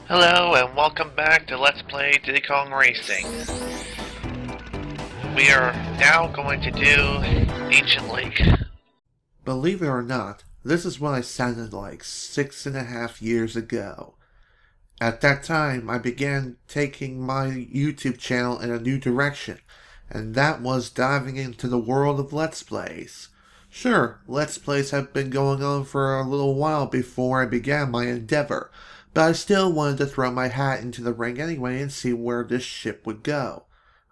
Hello and welcome back to Let's Play Diddy Kong Racing. We are now going to do Ancient Lake. Believe it or not, this is what I sounded like 6.5 years ago. At that time, I began taking my YouTube channel in a new direction, and that was diving into the world of Let's Plays. Sure, Let's Plays have been going on for a little while before I began my endeavor, but I still wanted to throw my hat into the ring anyway and see where this ship would go.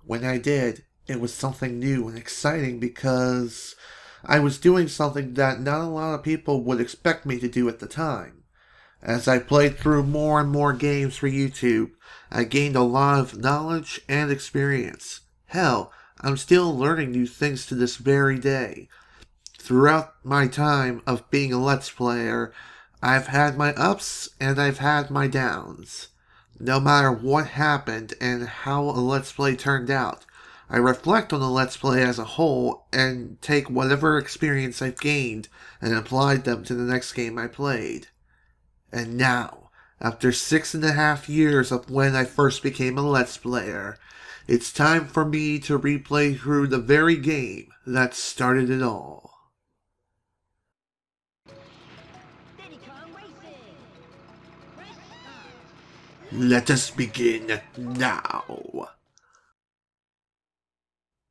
When I did, it was something new and exciting because I was doing something that not a lot of people would expect me to do at the time. As I played through more and more games for YouTube, I gained a lot of knowledge and experience. Hell, I'm still learning new things to this very day. Throughout my time of being a Let's Player, I've had my ups and I've had my downs. No matter what happened and how a Let's Play turned out, I reflect on the Let's Play as a whole and take whatever experience I've gained and applied them to the next game I played. And now, after 6.5 years of when I first became a Let's Player, it's time for me to replay through the very game that started it all. Diddy Kong Racing. Race start. Let us begin now.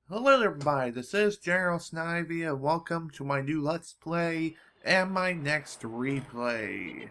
Hello everybody, this is General Snivy and welcome to my new Let's Play and my next replay.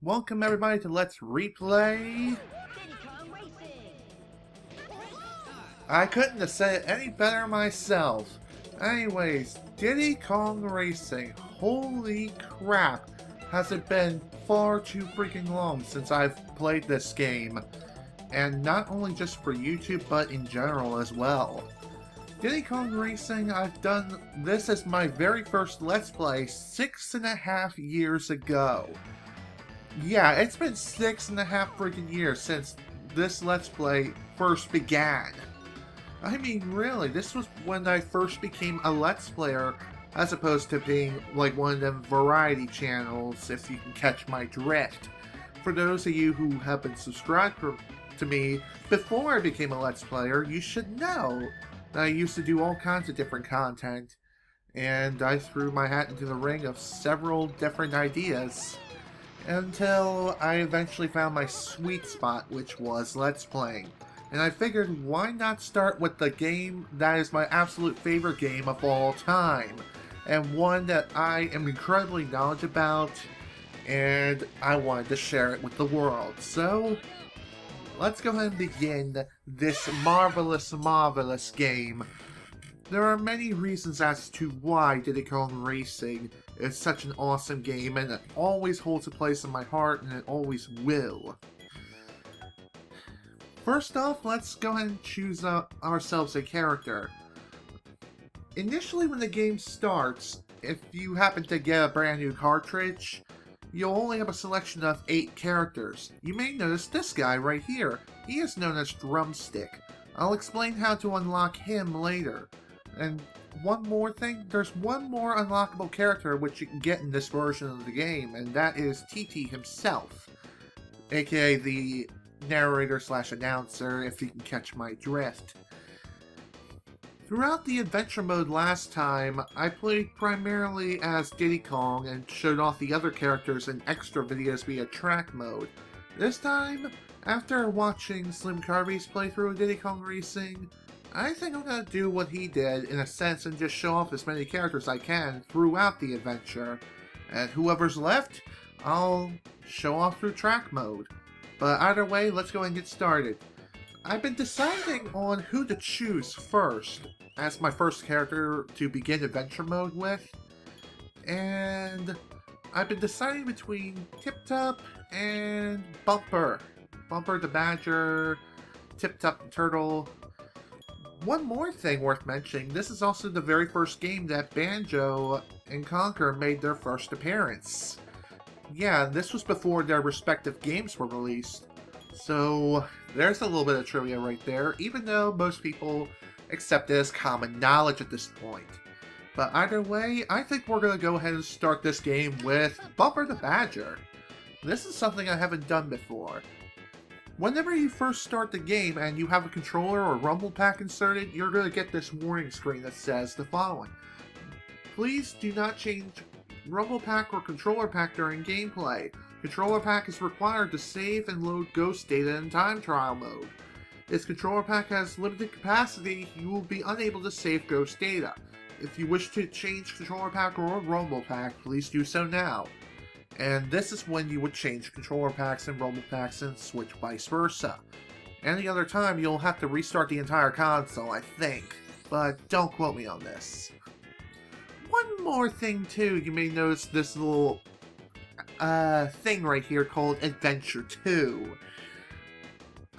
Welcome everybody to Let's Replay. Diddy Kong Racing. Race start. I couldn't have said it any better myself. Anyways, Diddy Kong Racing. Holy crap. Has it been far too freaking long since I've played this game. And not only just for YouTube, but in general as well. Diddy Kong Racing, I've done this as my very first Let's Play 6.5 years ago. Yeah, it's been 6.5 freaking years since this Let's Play first began. I mean, really, this was when I first became a Let's Player, as opposed to being like one of them variety channels, if you can catch my drift. For those of you who have been subscribed to me before I became a Let's Player, you should know that I used to do all kinds of different content, and I threw my hat into the ring of several different ideas. Until I eventually found my sweet spot, which was Let's Playing. And I figured, why not start with the game that is my absolute favorite game of all time? And one that I am incredibly knowledgeable about, and I wanted to share it with the world. So, let's go ahead and begin this marvelous, marvelous game. There are many reasons as to why Diddy Kong Racing is such an awesome game, and it always holds a place in my heart, and it always will. First off, let's go ahead and choose ourselves a character. Initially, when the game starts, if you happen to get a brand new cartridge, you'll only have a selection of 8 characters. You may notice this guy right here. He is known as Drumstick. I'll explain how to unlock him later. And one more thing. There's one more unlockable character which you can get in this version of the game, and that is TT himself, aka the narrator slash announcer, if you can catch my drift. Throughout the adventure mode last time, I played primarily as Diddy Kong and showed off the other characters in extra videos via track mode. This time, after watching Slim Carby's playthrough of Diddy Kong Racing, I think I'm gonna do what he did in a sense and just show off as many characters I can throughout the adventure. And whoever's left, I'll show off through track mode. But either way, let's go and get started. I've been deciding on who to choose first as my first character to begin adventure mode with. And I've been deciding between Tip Top and Bumper. Bumper the Badger, Tip Top the Turtle. One more thing worth mentioning, this is also the very first game that Banjo and Conker made their first appearance. Yeah, this was before their respective games were released. So, there's a little bit of trivia right there, even though most people accept it as common knowledge at this point. But either way, I think we're going to go ahead and start this game with Bumper the Badger. This is something I haven't done before. Whenever you first start the game and you have a controller or rumble pack inserted, you're going to get this warning screen that says the following. Please do not change rumble pack or controller pack during gameplay. Controller pack is required to save and load ghost data in time trial mode. If controller pack has limited capacity, you will be unable to save ghost data. If you wish to change controller pack or rumble pack, please do so now. And this is when you would change controller packs and rumble packs and switch vice versa. Any other time, you'll have to restart the entire console, I think. But don't quote me on this. One more thing too, you may notice this little thing right here called Adventure 2.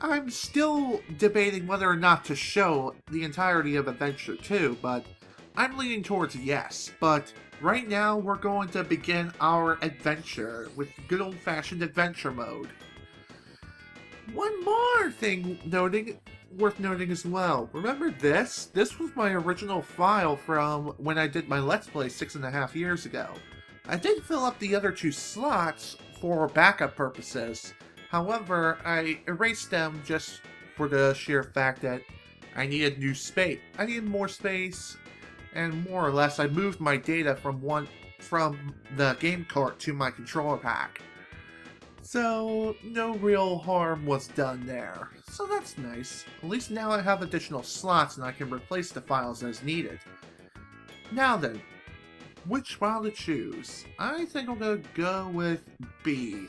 I'm still debating whether or not to show the entirety of Adventure 2, but I'm leaning towards yes. But right now, we're going to begin our adventure with good old-fashioned adventure mode. One more thing worth noting as well. Remember this? This was my original file from when I did my Let's Play 6.5 years ago. I did fill up the other 2 slots for backup purposes. However, I erased them just for the sheer fact that I needed new space. I needed more space, and more or less I moved my data from the game cart to my controller pack. So no real harm was done there. So that's nice. At least now I have additional slots and I can replace the files as needed. Now then, which file to choose? I think I'm gonna go with B.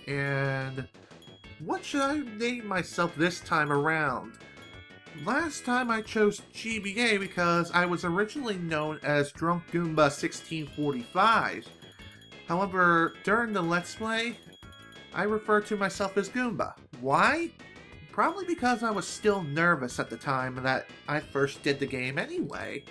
And what should I name myself this time around? Last time I chose GBA because I was originally known as Drunk Goomba 1645. However, during the Let's Play, I referred to myself as Goomba. Why? Probably because I was still nervous at the time that I first did the game anyway.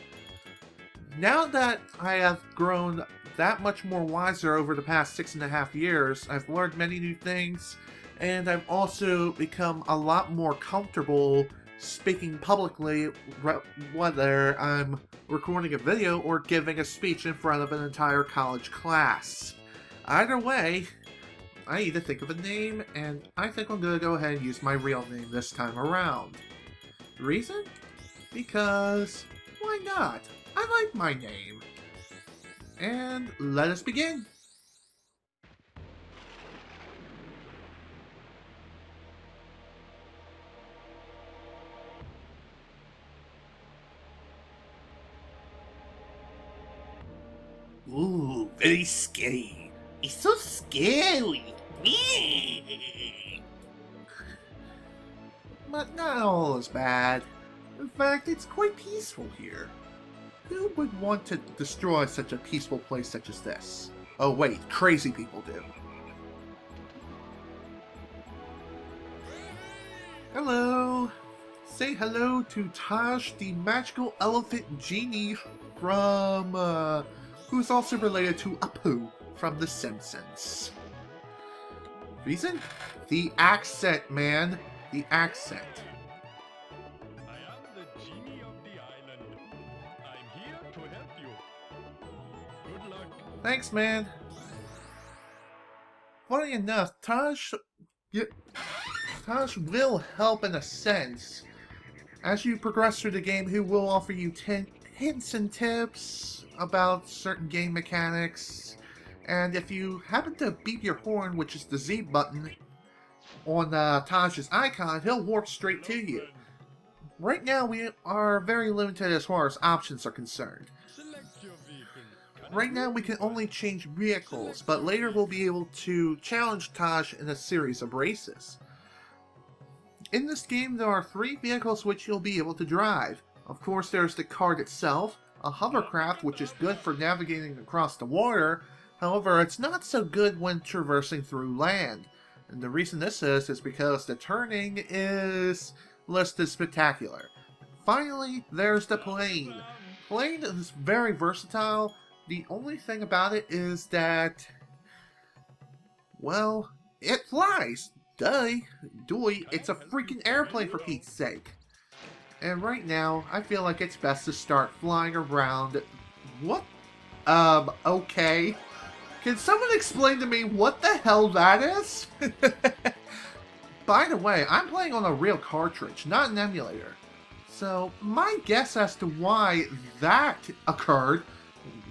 Now that I have grown that much more wiser over the past 6.5 years, I've learned many new things, and I've also become a lot more comfortable speaking publicly, whether I'm recording a video or giving a speech in front of an entire college class. Either way, I need to think of a name, and I think I'm going to go ahead and use my real name this time around. Reason? Because why not? I like my name. And let us begin. Ooh, very scary. It's so scary. But not all is bad. In fact, it's quite peaceful here. Who would want to destroy such a peaceful place such as this? Oh wait, crazy people do. Hello! Say hello to Taj the magical elephant genie from, who's also related to Apu from The Simpsons. Reason? The accent, man. The accent. I am the genie of the island. I'm here to help you. Good luck. Thanks, man. Funny enough, Taj will help in a sense. As you progress through the game, he will offer you hints and tips about certain game mechanics. And if you happen to beat your horn, which is the Z button, on Taj's icon, he'll warp straight to you. Right now, we are very limited as far as options are concerned. Select your vehicle. Right now, we can only change vehicles, but later we'll be able to challenge Taj in a series of races. In this game, there are 3 vehicles which you'll be able to drive. Of course, there's the kart itself, a hovercraft which is good for navigating across the water, however, it's not so good when traversing through land. And the reason this is because the turning is listed spectacular. Finally, there's the plane. Plane is very versatile. The only thing about it is that, well, it flies. Duh, it's a freaking airplane for Pete's sake. And right now, I feel like it's best to start flying around. What? Okay. Can someone explain to me what the hell that is? By the way, I'm playing on a real cartridge, not an emulator. So, my guess as to why that occurred,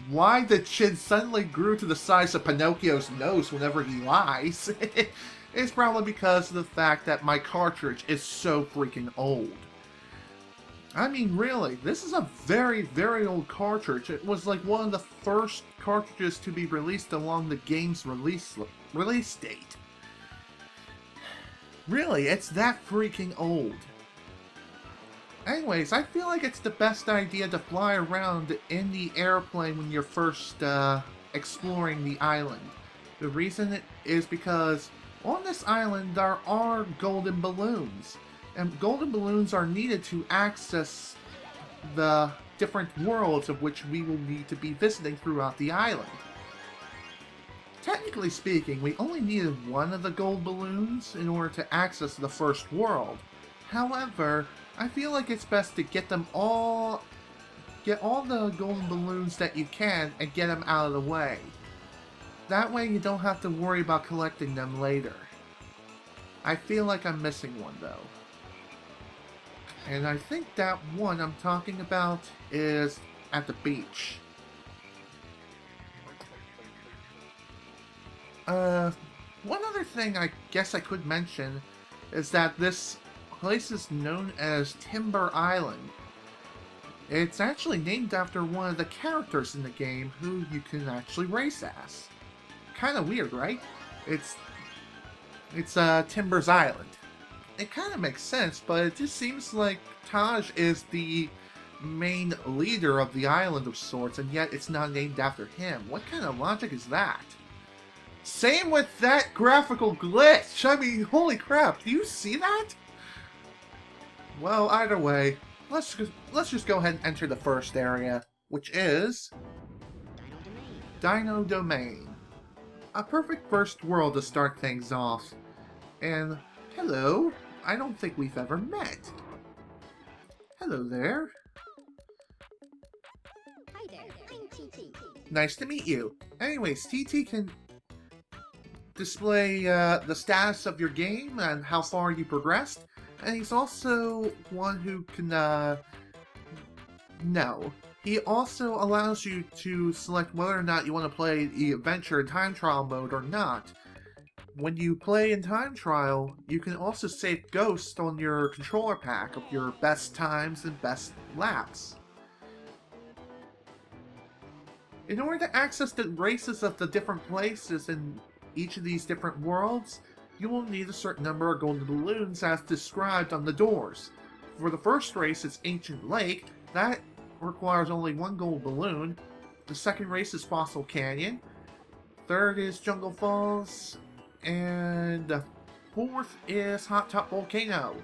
why the chin suddenly grew to the size of Pinocchio's nose whenever he lies, is probably because of the fact that my cartridge is so freaking old. I mean, really, this is a very, very old cartridge. It was like one of the first cartridges to be released along the game's release date. Really, it's that freaking old. Anyways, I feel like it's the best idea to fly around in the airplane when you're first exploring the island. The reason is because on this island there are golden balloons. And golden balloons are needed to access the different worlds of which we will need to be visiting throughout the island. Technically speaking, we only needed one of the gold balloons in order to access the first world. However, I feel like it's best to get all the golden balloons that you can and get them out of the way. That way you don't have to worry about collecting them later. I feel like I'm missing one though. And I think that one I'm talking about is at the beach. One other thing I guess I could mention is that this place is known as Timber Island. It's actually named after one of the characters in the game who you can actually race as. Kinda weird, right? It's Timber's Island. It kind of makes sense, but it just seems like Taj is the main leader of the island of sorts, and yet it's not named after him. What kind of logic is that? Same with that graphical glitch! I mean, holy crap, do you see that? Well, either way, let's just go ahead and enter the first area, which is Dino Domain. A perfect first world to start things off. And hello, I don't think we've ever met. Hello there. Hi there, I'm TT. Nice to meet you. Anyways, TT can display the status of your game and how far you progressed. And he's also one who can, no. He also allows you to select whether or not you want to play the adventure and time trial mode or not. When you play in time trial, you can also save ghosts on your controller pack of your best times and best laps. In order to access the races of the different places in each of these different worlds, you will need a certain number of golden balloons as described on the doors. For the first race, it's Ancient Lake. That requires only one gold balloon. The second race is Fossil Canyon. Third is Jungle Falls. And the fourth is Hot Top Volcano.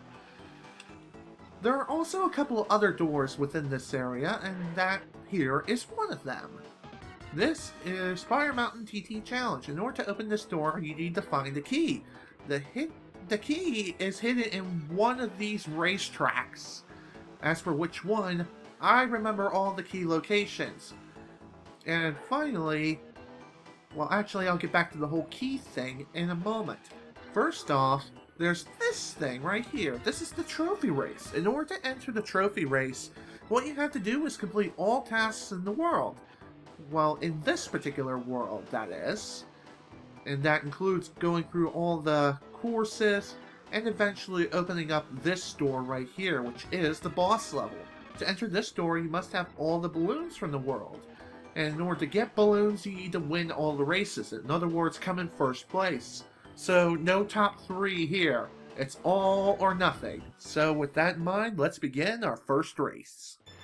There are also a couple of other doors within this area, and that here is one of them. This is Fire Mountain TT Challenge. In order to open this door, you need to find the key. The key is hidden in one of these racetracks. As for which one, I remember all the key locations. And finally, well, actually, I'll get back to the whole key thing in a moment. First off, there's this thing right here. This is the trophy race. In order to enter the trophy race, what you have to do is complete all tasks in the world. Well, in this particular world, that is. And that includes going through all the courses and eventually opening up this door right here, which is the boss level. To enter this door, you must have all the balloons from the world. And in order to get balloons, you need to win all the races. In other words, come in first place. So, no top 3 here. It's all or nothing. So, with that in mind, let's begin our first race.